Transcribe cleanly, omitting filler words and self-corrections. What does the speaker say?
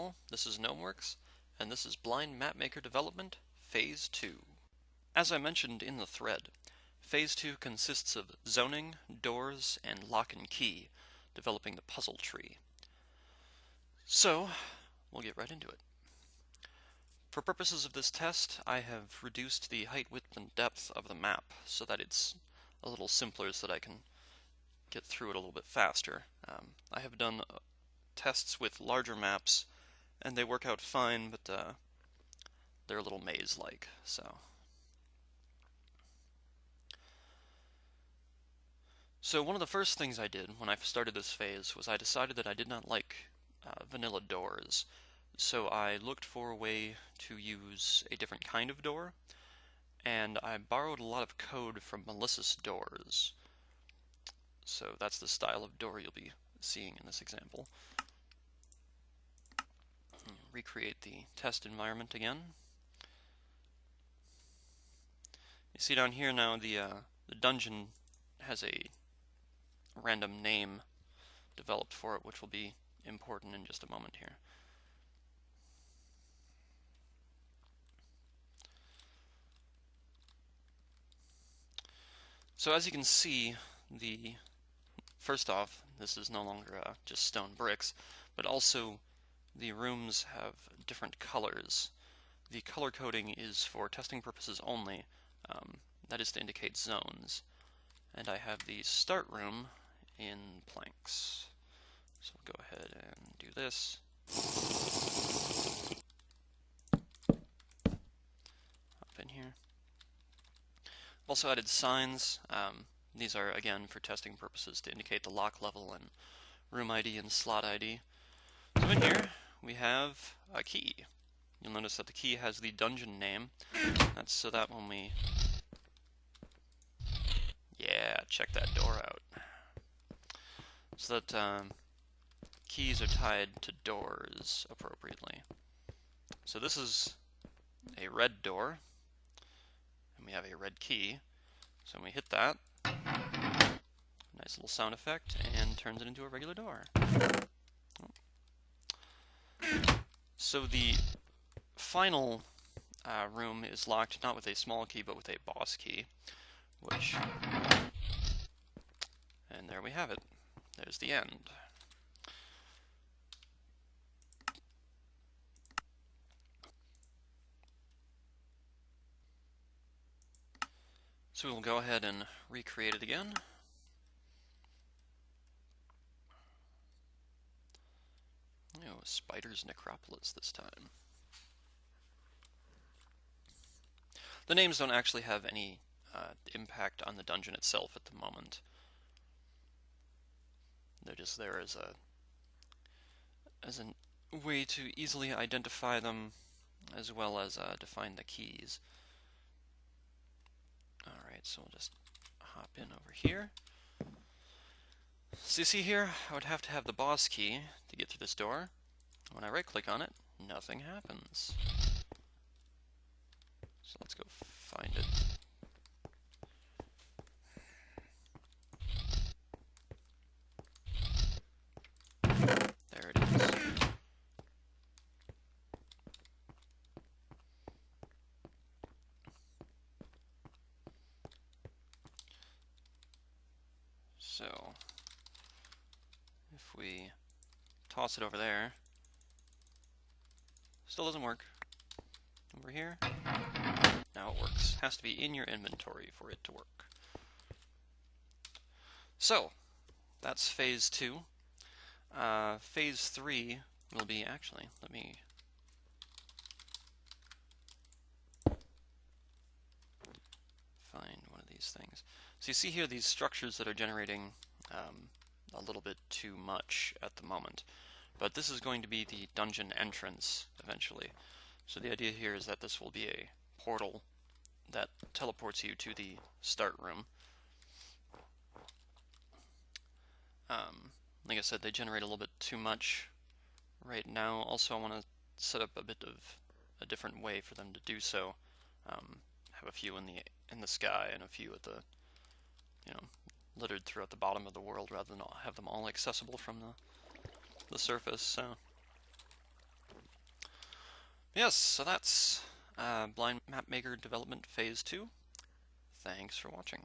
all, this is Gnomeworks, and this is Blind Mapmaker Development, Phase 2. As I mentioned in the thread, Phase 2 consists of zoning, doors, and lock and key, developing the puzzle tree. So, we'll get right into it. For purposes of this test, I have reduced the height, width, and depth of the map so that it's a little simpler so that I can get through it a little bit faster. I have done tests with larger maps, and they work out fine, but they're a little maze-like, so. So one of the first things I did when I started this phase was I decided that I did not like vanilla doors. So I looked for a way to use a different kind of door, and I borrowed a lot of code from Melissa's doors. So that's the style of door you'll be seeing in this example. Recreate the test environment again. You see down here now the dungeon has a random name developed for it, which will be important in just a moment here. So as you can see, first off, this is no longer just stone bricks, but also the rooms have different colors. The color coding is for testing purposes only. That is to indicate zones. And I have the start room in planks. So we'll go ahead and do this. Up in here. Also added signs. These are, again, for testing purposes to indicate the lock level and room ID and slot ID. So in here, we have a key. You'll notice that the key has the dungeon name. That's so that when we... Yeah, check that door out. So that keys are tied to doors appropriately. So this is a red door, and we have a red key. So when we hit that, nice little sound effect, and turns it into a regular door. So the final room is locked not with a small key, but with a boss key, which... And there we have it. There's the end. So we'll go ahead and recreate it again. Oh, Spider's Necropolis this time. The names don't actually have any impact on the dungeon itself at the moment. They're just there as a way to easily identify them, as well as define the keys. Alright, so we'll just hop in over here. So you see here, I would have to have the boss key to get through this door. When I right-click on it, nothing happens. So let's go find it. There it is. So, if we toss it over there, still doesn't work. Over here, now it works. Has to be in your inventory for it to work. So, that's phase 2. Phase 3 will be, actually, let me find one of these things. So you see here these structures that are generating a little bit too much at the moment. But this is going to be the dungeon entrance eventually. So the idea here is that this will be a portal that teleports you to the start room. Like I said, they generate a little bit too much right now. Also, I want to set up a bit of a different way for them to do so. Have a few in the sky and a few at the, littered throughout the bottom of the world, rather than have them all accessible from the surface. So Yes, so that's Blind Mapmaker Development Phase 2. Thanks for watching.